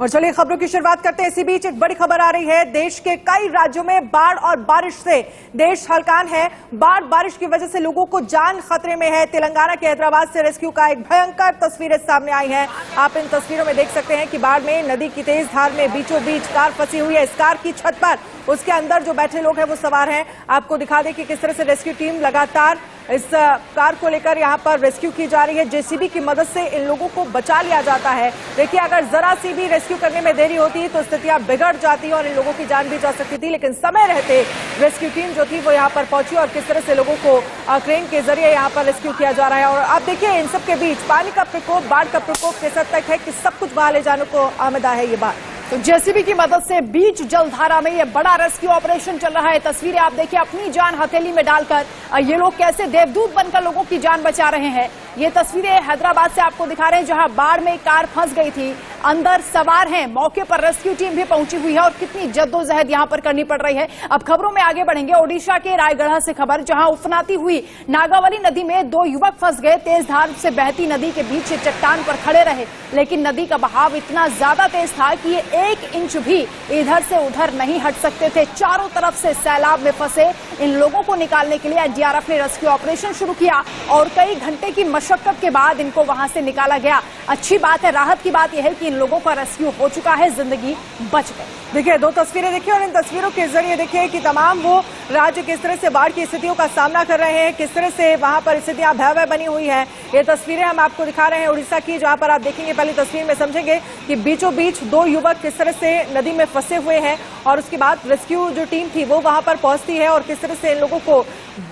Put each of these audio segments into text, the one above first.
और चलिए खबरों की शुरुआत करते हैं। इसी बीच एक बड़ी खबर आ रही है। देश के कई राज्यों में बाढ़ और बारिश से देश हलकान है। बाढ़ बारिश की वजह से लोगों को जान खतरे में है। तेलंगाना के हैदराबाद से रेस्क्यू का एक भयंकर तस्वीरें सामने आई हैं। आप इन तस्वीरों में देख सकते हैं कि बाढ़ में नदी की तेज धार में बीचों बीच कार फंसी हुई है। इस कार की छत पर उसके अंदर जो बैठे लोग हैं वो सवार हैं। आपको दिखा दें कि किस तरह से रेस्क्यू टीम लगातार इस कार को लेकर यहां पर रेस्क्यू की जा रही है। जेसीबी की मदद से इन लोगों को बचा लिया जाता है। देखिए, अगर जरा सी भी रेस्क्यू करने में देरी होती तो स्थितियां बिगड़ जाती और इन लोगों की जान भी जा सकती थी, लेकिन समय रहते रेस्क्यू टीम जो थी वो यहां पर पहुंची और किस तरह से लोगों को क्रेन के जरिए यहां पर रेस्क्यू किया जा रहा है। और आप देखिए, इन सब के बीच पानी का प्रकोप, बाढ़ का प्रकोप किस हद तक है कि सब कुछ बहा ले जाने को आमदा है ये बात। तो जेसीबी की मदद से बीच जलधारा में ये बड़ा रेस्क्यू ऑपरेशन चल रहा है। तस्वीरें आप देखिए, अपनी जान हथेली में डालकर ये लोग कैसे देवदूत बनकर लोगों की जान बचा रहे हैं। ये तस्वीरें हैदराबाद से आपको दिखा रहे हैं, जहां बाढ़ में कार फंस गई थी, अंदर सवार हैं। मौके पर रेस्क्यू टीम भी पहुंची हुई है और कितनी जद्दोजहद यहां पर करनी पड़ रही है। अब खबरों में आगे बढ़ेंगे। ओडिशा के रायगढ़ से खबर, जहां उफनाती हुई नागावली नदी में 2 युवक फंस गए। तेज धार से बहती नदी के बीच चट्टान पर खड़े रहे, लेकिन नदी का बहाव इतना ज्यादा तेज था कि ये 1 इंच भी इधर से उधर नहीं हट सकते थे। चारों तरफ से सैलाब में फंसे इन लोगों को निकालने के लिए एनडीआरएफ ने रेस्क्यू ऑपरेशन शुरू किया और कई घंटे की मशक्कत के बाद इनको वहां से निकाला गया। अच्छी बात है, राहत की बात यह है कि इन लोगों का रेस्क्यू हो चुका है, जिंदगी बच गई। देखिए, 2 तस्वीरें देखिए और इन तस्वीरों के जरिए देखिए कि तमाम वो राज्य किस तरह से बाढ़ की स्थितियों का सामना कर रहे हैं, किस तरह से वहां पर स्थितियां भयावह बनी हुई है। ये तस्वीरें हम आपको दिखा रहे हैं उड़ीसा की, जहां पर आप देखेंगे पहली तस्वीर में समझेंगे कि बीचों बीच 2 युवक किस तरह से नदी में फंसे हुए हैं और उसके बाद रेस्क्यू जो टीम थी वो वहां पर पहुंचती है और किस तरह से इन लोगों को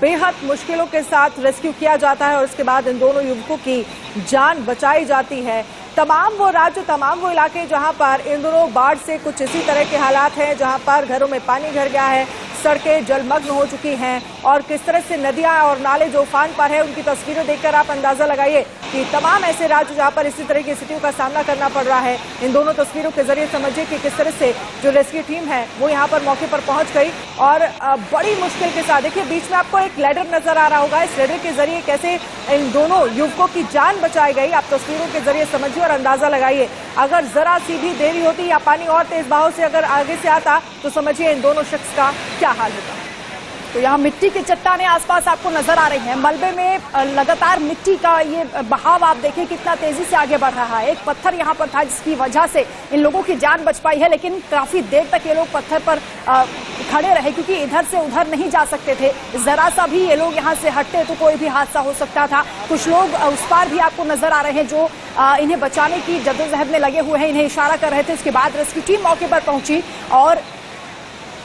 बेहद मुश्किलों के साथ रेस्क्यू किया जाता है और उसके बाद इन दोनों युवकों की जान बचाई जाती है। तमाम वो राज्य, तमाम वो इलाके जहां पर इन दोनों बाढ़ से कुछ इसी तरह के हालात हैं, जहां पर घरों में पानी भर गया है, सड़कें जलमग्न हो चुकी हैं और किस तरह से नदियां और नाले जो उफान पर है, उनकी तस्वीरें देखकर आप अंदाजा लगाइए कि तमाम ऐसे राज्य जहां पर इसी तरह की स्थितियों का सामना करना पड़ रहा है। इन दोनों तस्वीरों के जरिए समझिए कि किस तरह से जो रेस्क्यू टीम है वो यहां पर मौके पर पहुंच गई और बड़ी मुश्किल के साथ, देखिए बीच में आपको एक लैडर नजर आ रहा होगा, इस लैडर के जरिए कैसे इन दोनों युवकों की जान बचाई गई। आप तस्वीरों के जरिए समझिए और अंदाजा लगाइए। अगर जरा सी भी देरी होती या पानी और तेज बहाव से अगर आगे से आता तो समझिए इन दोनों शख्स का क्या हाल होता। तो यहाँ मिट्टी की चट्टानें आसपास आपको नजर आ रही हैं। मलबे में लगातार मिट्टी का ये बहाव आप देखिए कितना तेजी से आगे बढ़ रहा है। एक पत्थर यहाँ पर था जिसकी वजह से इन लोगों की जान बच पाई है, लेकिन काफी देर तक ये लोग पत्थर पर खड़े रहे क्योंकि इधर से उधर नहीं जा सकते थे। जरा सा भी ये लोग यहाँ से हटते तो कोई भी हादसा हो सकता था। कुछ लोग उस पार भी आपको नजर आ रहे हैं जो इन्हें बचाने की जद्दोजहद में लगे हुए हैं, इन्हें इशारा कर रहे थे। उसके बाद रेस्क्यू टीम मौके पर पहुंची और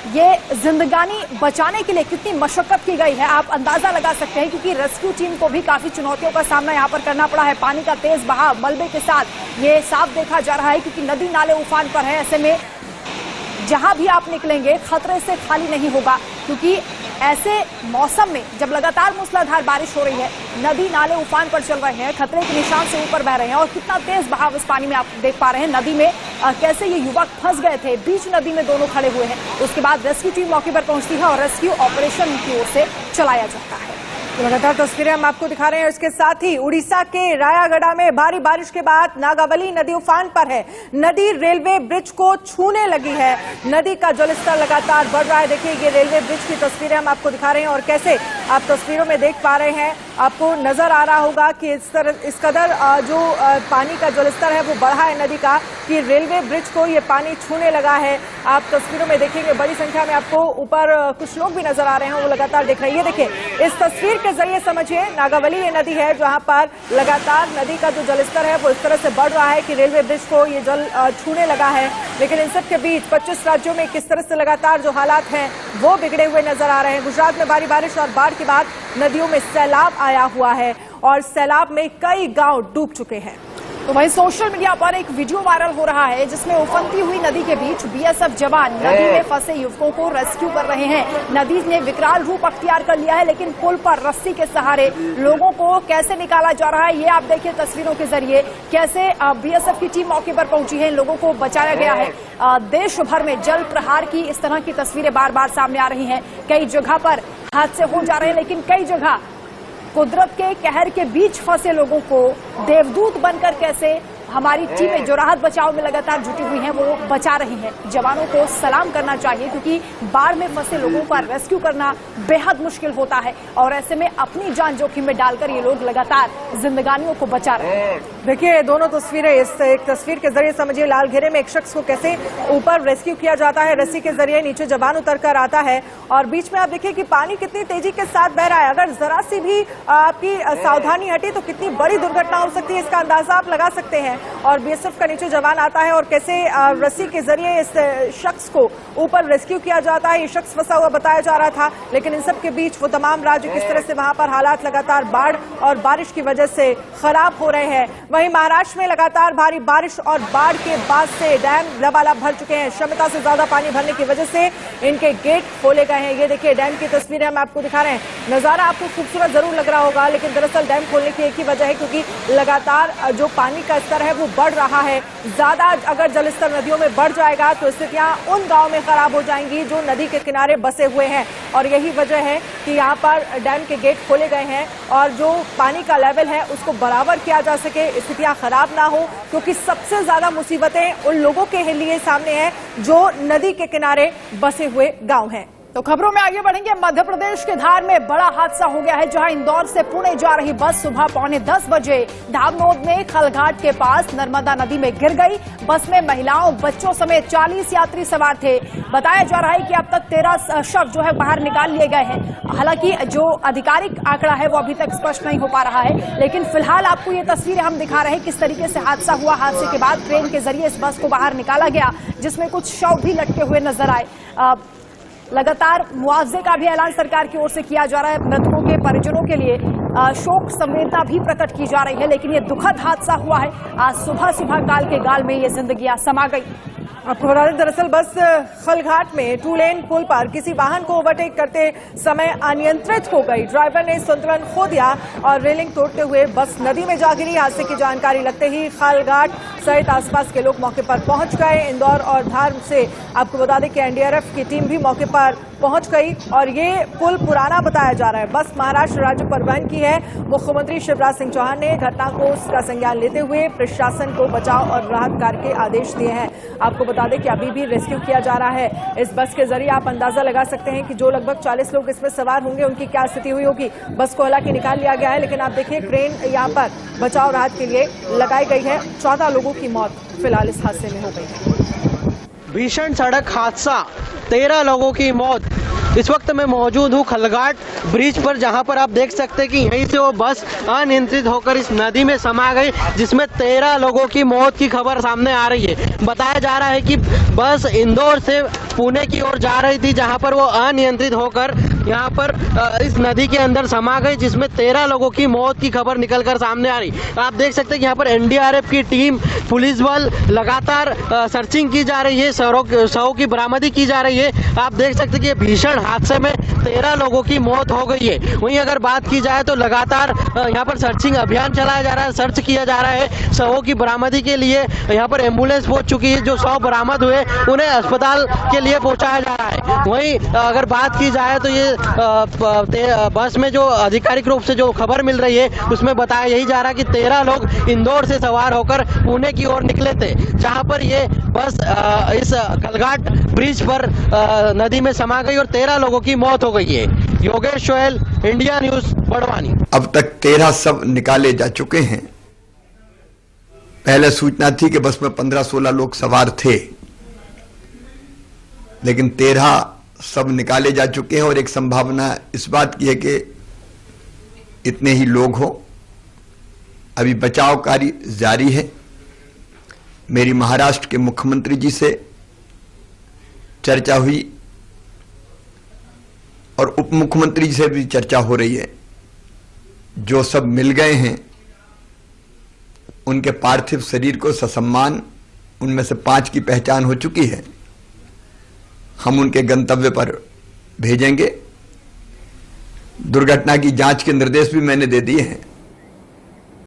ये जिंदगानी बचाने के लिए कितनी मशक्कत की गई है आप अंदाजा लगा सकते हैं, क्योंकि रेस्क्यू टीम को भी काफी चुनौतियों का सामना यहाँ पर करना पड़ा है। पानी का तेज बहाव मलबे के साथ ये साफ देखा जा रहा है, क्योंकि नदी नाले उफान पर है। ऐसे में जहां भी आप निकलेंगे खतरे से खाली नहीं होगा, क्योंकि ऐसे मौसम में जब लगातार मूसलाधार बारिश हो रही है, नदी नाले उफान पर चल रहे हैं, खतरे के निशान से ऊपर बह रहे हैं और कितना तेज बहाव इस पानी में आप देख पा रहे हैं। नदी में कैसे ये युवक फंस गए थे, बीच नदी में दोनों खड़े हुए हैं। उसके बाद रेस्क्यू टीम मौके पर पहुंचती है और रेस्क्यू ऑपरेशन की ओर से चलाया जाता है। लगातार तस्वीरें हम आपको दिखा रहे हैं। इसके साथ ही उड़ीसा के रायागढ़ में भारी बारिश के बाद नागावली नदी उफान पर है। नदी रेलवे ब्रिज को छूने लगी है। नदी का जलस्तर लगातार बढ़ रहा है। देखिए, ये रेलवे ब्रिज की तस्वीरें हम आपको दिखा रहे हैं और कैसे आप तस्वीरों में देख पा रहे हैं, आपको नजर आ रहा होगा कि इस कदर जो पानी का जलस्तर है वो बढ़ा है नदी का कि रेलवे ब्रिज को ये पानी छूने लगा है। आप तस्वीरों में देखेंगे बड़ी संख्या में आपको ऊपर कुछ लोग भी नजर आ रहे हैं, वो लगातार देख रहे हैं। ये देखिए, इस तस्वीर के जरिए समझिए नागावली ये नदी है जहां पर लगातार नदी का जो जलस्तर है वो इस तरह से बढ़ रहा है कि रेलवे ब्रिज को ये जल छूने लगा है। लेकिन इन सब के बीच 25 राज्यों में किस तरह से लगातार जो हालात हैं वो बिगड़े हुए नजर आ रहे हैं। गुजरात में भारी बारिश और बाढ़ के बाद नदियों में सैलाब आया हुआ है और सैलाब में कई गांव डूब चुके हैं। तो वहीं सोशल मीडिया पर एक वीडियो वायरल हो रहा है जिसमें उफनती हुई नदी के बीच बीएसएफ जवान नदी में फंसे युवकों को रेस्क्यू कर रहे हैं। नदी ने विकराल रूप अख्तियार कर लिया है, लेकिन पुल पर रस्सी के सहारे लोगों को कैसे निकाला जा रहा है ये आप देखिए तस्वीरों के जरिए। कैसे बीएसएफ की टीम मौके पर पहुंची है, इन लोगों को बचाया गया है। देश भर में जल प्रहार की इस तरह की तस्वीरें बार बार सामने आ रही हैं। कई जगह पर हादसे हो जा रहे हैं, लेकिन कई जगह कुदरत के कहर के बीच फंसे लोगों को देवदूत बनकर कैसे हमारी टीमें जो राहत बचाव में लगातार जुटी हुई हैं वो बचा रही हैं। जवानों को सलाम करना चाहिए, क्योंकि बाढ़ में फंसे लोगों का रेस्क्यू करना बेहद मुश्किल होता है और ऐसे में अपनी जान जोखिम में डालकर ये लोग लगातार जिंदगानियों को बचा रहे हैं। देखिए दोनों तस्वीरें, इस एक तस्वीर के जरिए समझिए लाल घेरे में एक शख्स को कैसे ऊपर रेस्क्यू किया जाता है, रस्सी के जरिए नीचे जवान उतर कर आता है और बीच में आप देखिए कि पानी कितनी तेजी के साथ बह रहा है। अगर जरा सी भी आपकी सावधानी हटी तो कितनी बड़ी दुर्घटना हो सकती है, इसका अंदाजा आप लगा सकते हैं। और बीएसएफ का नीचे जवान आता है और कैसे रस्सी के जरिए इस शख्स को ऊपर रेस्क्यू किया जाता है। ये शख्स फंसा हुआ बताया जा रहा था, लेकिन इन सब के बीच वो तमाम राज्य किस तरह से वहां पर हालात लगातार बाढ़ और बारिश की वजह से खराब हो रहे हैं। वहीं महाराष्ट्र में लगातार भारी बारिश और बाढ़ के बाद से डैम लबालब भर चुके हैं। क्षमता से ज्यादा पानी भरने की वजह से इनके गेट खोले गए हैं। ये देखिए डैम की तस्वीरें हम आपको दिखा रहे हैं। नजारा आपको खूबसूरत जरूर लग रहा होगा, लेकिन दरअसल डैम खोलने की एक ही वजह है, क्योंकि लगातार जो पानी का स्तर है वो बढ़ रहा है। ज्यादा अगर जलस्तर नदियों में बढ़ जाएगा तो स्थितियां उन गांव में खराब हो जाएंगी जो नदी के किनारे बसे हुए हैं। और यही वजह है कि यहाँ पर डैम के गेट खोले गए हैं और जो पानी का लेवल है उसको बराबर किया जा सके, स्थितियां खराब ना हो, क्योंकि सबसे ज्यादा मुसीबतें उन लोगों के लिए सामने हैं जो नदी के किनारे बसे हुए गांव हैं। तो खबरों में आगे बढ़ेंगे। मध्य प्रदेश के धार में बड़ा हादसा हो गया है, जहां इंदौर से पुणे जा रही बस सुबह 9:45 बजे धामनोद में खलघाट के पास नर्मदा नदी में गिर गई। बस में महिलाओं, बच्चों समेत 40 यात्री सवार थे। बताया जा रहा है कि अब तक 13 शव जो है बाहर निकाल लिए गए हैं। हालांकि जो आधिकारिक आंकड़ा है वो अभी तक स्पष्ट नहीं हो पा रहा है, लेकिन फिलहाल आपको ये तस्वीरें हम दिखा रहे हैं किस तरीके से हादसा हुआ। हादसे के बाद ट्रेन के जरिए इस बस को बाहर निकाला गया, जिसमें कुछ शव भी लटके हुए नजर आए। लगातार मुआवजे का भी ऐलान सरकार की ओर से किया जा रहा है। मृतकों के परिजनों के लिए शोक संवेदना भी प्रकट की जा रही है, लेकिन ये दुखद हादसा हुआ है। आज सुबह सुबह काल के गाल में ये जिंदगियां समा गई। आपको बता दें, दरअसल बस खलघाट में 2 लेन पुल पर किसी वाहन को ओवरटेक करते समय अनियंत्रित हो गई। ड्राइवर ने संतुलन खो दिया और रेलिंग तोड़ते हुए बस नदी में जा गिरी। हादसे की जानकारी लगते ही खलघाट सहित आसपास के लोग मौके पर पहुंच गए। इंदौर और धार से आपको बता दें कि एनडीआरएफ की टीम भी मौके पर पहुंच गई और ये पुल पुराना बताया जा रहा है। बस महाराष्ट्र राज्य परिवहन की है। मुख्यमंत्री शिवराज सिंह चौहान ने घटना को उसका संज्ञान लेते हुए प्रशासन को बचाव और राहत कार्य के आदेश दिए हैं। आपको बता दें कि अभी भी रेस्क्यू किया जा रहा है। इस बस के जरिए आप अंदाजा लगा सकते हैं कि जो लगभग 40 लोग इसमें सवार होंगे उनकी क्या स्थिति हुई होगी। बस को हालांकि निकाल लिया गया है, लेकिन आप देखिए क्रेन यहाँ पर बचाव राहत के लिए लगाई गई है। 14 लोगों की मौत फिलहाल इस हादसे में हो गई है। भीषण सड़क हादसा, 13 लोगों की मौत। इस वक्त मैं मौजूद हूँ खलघाट ब्रिज पर, जहां पर आप देख सकते हैं कि यहीं से वो बस अनियंत्रित होकर इस नदी में समा गई, जिसमें 13 लोगों की मौत की खबर सामने आ रही है। बताया जा रहा है कि बस इंदौर से पुणे की ओर जा रही थी, जहां पर वो अनियंत्रित होकर यहाँ पर इस नदी के अंदर समा गई, जिसमें 13 लोगों की मौत की खबर निकलकर सामने आ रही। आप देख सकते हैं कि यहाँ पर एनडीआरएफ की टीम, पुलिस बल लगातार सर्चिंग की जा रही है, शवों की बरामदी की जा रही है। आप देख सकते हैं कि भीषण हादसे में 13 लोगों की मौत हो गई है। वहीं अगर बात की जाए तो लगातार यहाँ पर सर्चिंग अभियान चलाया जा रहा है, सर्च किया जा रहा है। शवों की बरामदी के लिए यहाँ पर एम्बुलेंस पहुंच चुकी है। जो शव बरामद हुए उन्हें अस्पताल के लिए पहुंचाया जा रहा है। वहीं अगर बात की जाए तो ये बस में जो आधिकारिक रूप से जो खबर मिल रही है उसमें बताया यही जा रहा है कि 13 लोग इंदौर से सवार होकर पुणे की ओर निकले थे, जहां पर ये बस इस खलघाट ब्रिज पर नदी में समा गई और 13 लोगों की मौत हो गई है। Yogesh Sohail, India news, Barwani. अब तक 13 शव निकाले जा चुके हैं। पहले सूचना थी कि बस में 15-16 लोग सवार थे, लेकिन 13 शव निकाले जा चुके हैं और एक संभावना इस बात की है कि इतने ही लोग हो। अभी बचाव कार्य जारी है। मेरी महाराष्ट्र के मुख्यमंत्री जी से चर्चा हुई और उप मुख्यमंत्री जी से भी चर्चा हो रही है। जो सब मिल गए हैं उनके पार्थिव शरीर को ससम्मान, उनमें से 5 की पहचान हो चुकी है, हम उनके गंतव्य पर भेजेंगे। दुर्घटना की जांच के निर्देश भी मैंने दे दिए हैं।